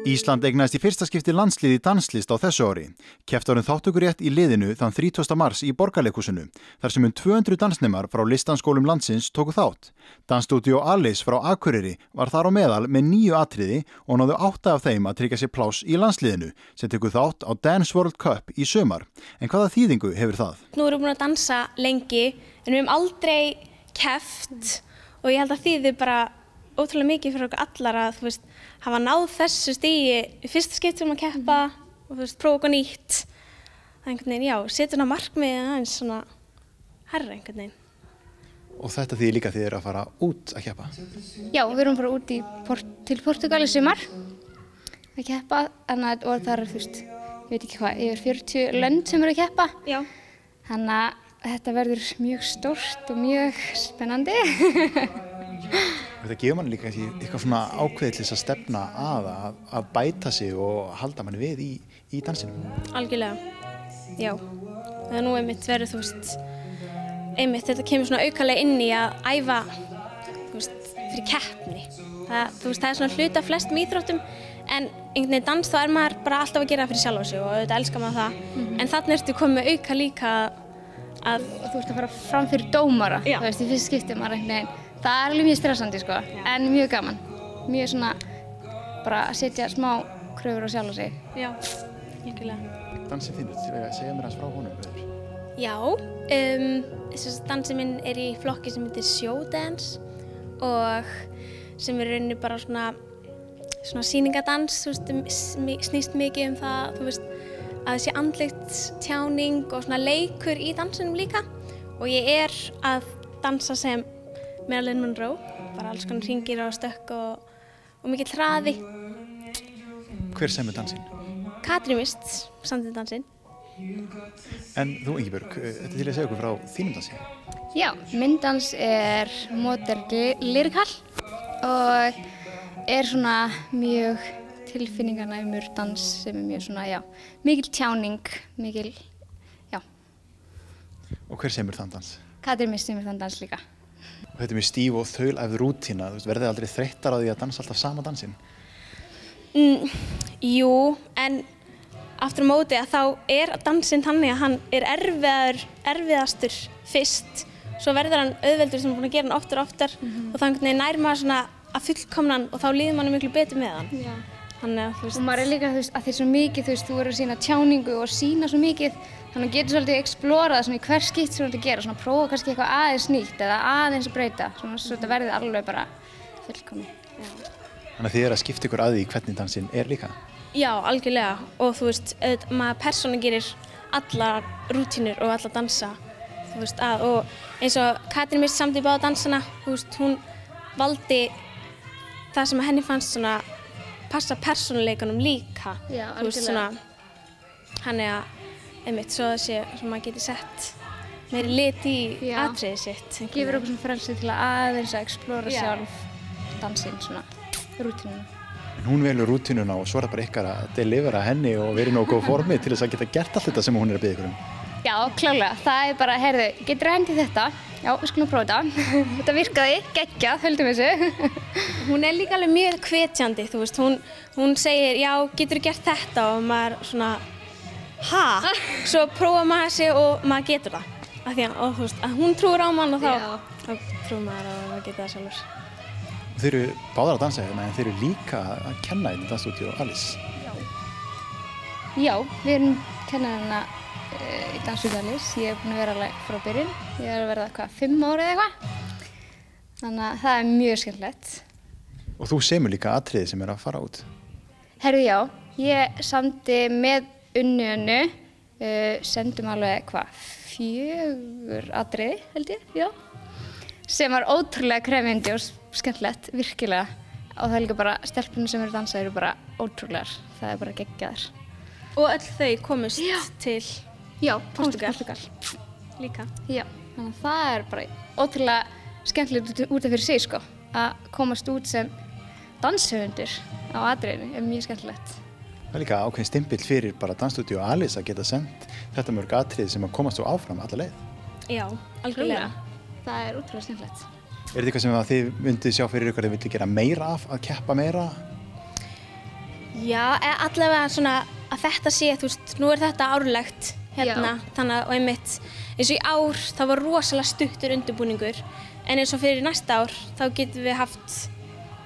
Ísland eignaðist í fyrsta skipti landslið í danslist á þessu ári. Keppt var þátttökurétt í liðinu þann 30. mars í Borgarleikhúsinu, þar sem 200 dansnemar frá listaskólum landsins tóku þátt. Dansstúdíó Alice frá Akureyri var þar á meðal með 9 atriði og náðu 8 af þeim að tryggja sér pláss í landsliðinu, sem tekur þátt á Dance World Cup í sumar. En hvaða þýðingu hefur það? Nú erum við búin að dansa lengi, en við hefum aldrei keppt og ég held að þýði bara ótrúlega mikið fyrir okkur allar að hafa náð þessu stigi í fyrsta skipti að keppa og prófa okkur nýtt. Það einhvern veginn, já, setur hana markmiðið aðeins svona herra einhvern veginn. Og þetta þýðir líka þið að fara út að keppa? Já, við erum bara út til Portúgal í sumar að keppa, og það er ég veit ekki hvað, yfir 40 lönd sem eru að keppa. Já. Þannig að þetta verður mjög stórt og mjög spennandi. Þetta gefur manni líka eitthvað svona ákveðið til þess að stefna að bæta sig og halda manni við í dansinum. Algjörlega, já. Það er nú einmitt verið, þetta kemur svona aukalega inn í að æfa, fyrir keppni. Það er svona hluti af flestum íþróttum, en einhvern veginn dans þá er maður bara alltaf að gera það fyrir sjálfa sig og auðvitað elskar maður það. En þarna ertu komið með auka líka að þú ert að fara fram fyrir dómara, í fyrsta skipti maður einhvern veginn. Það er alveg mjög stressandi, en mjög gaman. Mjög svona bara að setja smá kröfur á sjálfa sig. Já, algjörlega. Dansinn þinn, segja mér aðeins frá honum. Já, dansinn minn er í flokki sem heitir Showdance og sem er rauninni bara svona sýningadans, snýst mikið það, að það sé andlegt tjáning og svona leikur í dansinum líka. Og ég er að dansa sem Marilyn Monroe, bara alls konar hringir og stökk og mikill hraði. Hver semur dansinn? Katrín Mist samdi dansinn. En þú, Ingibjörg, þetta til að segja okkur frá þínum dansi? Já, minn dans er modern lyrikal og er svona mjög tilfinninganæmur dans sem er mjög svona, mikil tjáning, mikil, Og hver semur þann dans? Katrín Mist semur þann dans líka. Og þetta er mjög stíf og þaulæfð rútína, verður þið aldrei þreyttar á því að dansa alltaf sama dansinn? Jú, en aftur á móti að þá er dansinn þannig að hann er erfiðastur fyrst, svo verður hann auðveldur sem er búin að gera hann oftar og oftar og þannig nær maður svona að fullkomna hann og þá líður manni miklu betur með hann. Já. Þannig að og maður er líka að því svo mikið, þú verður að sýna tjáningu og sýna svo mikið, þannig að getur svolítið explorað svona í hver skipt sem þú ert að gera, svona prófa kannski eitthvað aðeins nýtt eða aðeins að breyta, svona svo þetta verði alveg bara fullkomið. Þannig að þið að skipta ykkur að því hvernig dansinn er líka? Já, algjörlega, og maður persóna gerir allar rútínur og alla dansa, og eins og Katrín Mist samdi báða dansana, hún valdi það sem henni fannst svona passa persónuleikanum líka. Já, algjörlega. Þannig að einmitt svo maður geti sett meiri lit í atriðið sitt. Gefur okkur svona frelsi til að aðeins að explora sjálf dansinn, svona rútínuna. En hún velur rútínuna og svo er það bara ykkar að delivera henni og vera í nógu góð formi til þess að geta gert allt þetta sem hún er að biðja ykkur um. Já, klálega. Það er bara, heyrðu, geturðu hendið þetta? Já, við skulum prófa þetta. Þetta virkaði, geggjað, höldum þessu. Hún er líka alveg mjög hvetjandi, hún segir, já, geturðu gert þetta og maður svona, ha? Svo prófa maður sig og maður getur það. Að hún trúir á mann og þá trúir maður að maður getur það sjálfur. Og þeir eru báðar að dansa hérna, en þeir eru líka að kenna í dansstúdíó Alice. Já, við erum kennarana í dansstúdíó Alice. Ég er búin að vera alveg frá byrjun. Ég er að verða 5 ára eða eitthvað. Þannig að það er mjög skemmtilegt. Og þú semur líka atriði sem er að fara út? Herðu, já. Ég samdi með Unnu, sendum alveg 4 atriði, held ég, já. Sem var ótrúlega krefjandi og skemmtilegt, virkilega. Og það er líka bara, stelpunum sem eru að dansa eru bara ótrúlegar. Það er bara geggjaðar. Og öll þau komust til Portúgal. Líka. Já, þannig að það er bara ótrúlega skemmtilegt út af fyrir sig, að komast út sem danshöfundur á atriðinu er mjög skemmtilegt. Það er líka ákveðin stimpill fyrir bara dansstúdíó Alice að geta sendt þetta mörg atriði sem að komast svo áfram alla leið. Já, algjörlega. Það er ótrúlega skemmtilegt. Er þetta eitthvað sem þið myndið sjá fyrir ykkur að þið viljið gera meira af, að keppa meira? Já, allavega svona að þetta sé, þú veist, nú þetta árlegt hérna, þannig að einmitt eins og í ár, það var rosalega stuttur undirbúningur, en eins og fyrir næsta ár, þá getum við haft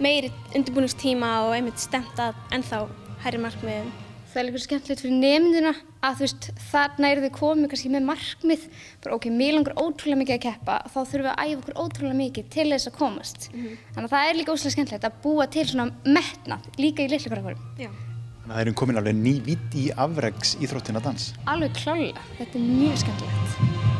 meiri undirbúningstíma og einmitt stemt að ennþá hærri markmiðum. Það líka skemmtilegt fyrir nemenduna að þú veist, þarna þau komið kannski með markmið, bara ok, mig langar ótrúlega mikið að keppa, þá þurfum við að æfa okkur ótrúlega mikið til þess að komast. Þannig að það líka óslega skemmtilegt að búa til svona metnað, líka í litlu krökkunum. Þannig að það komin alveg ný vídd í afreksíþróttina dans. Alveg klárlega, þetta mjög skemmtilegt.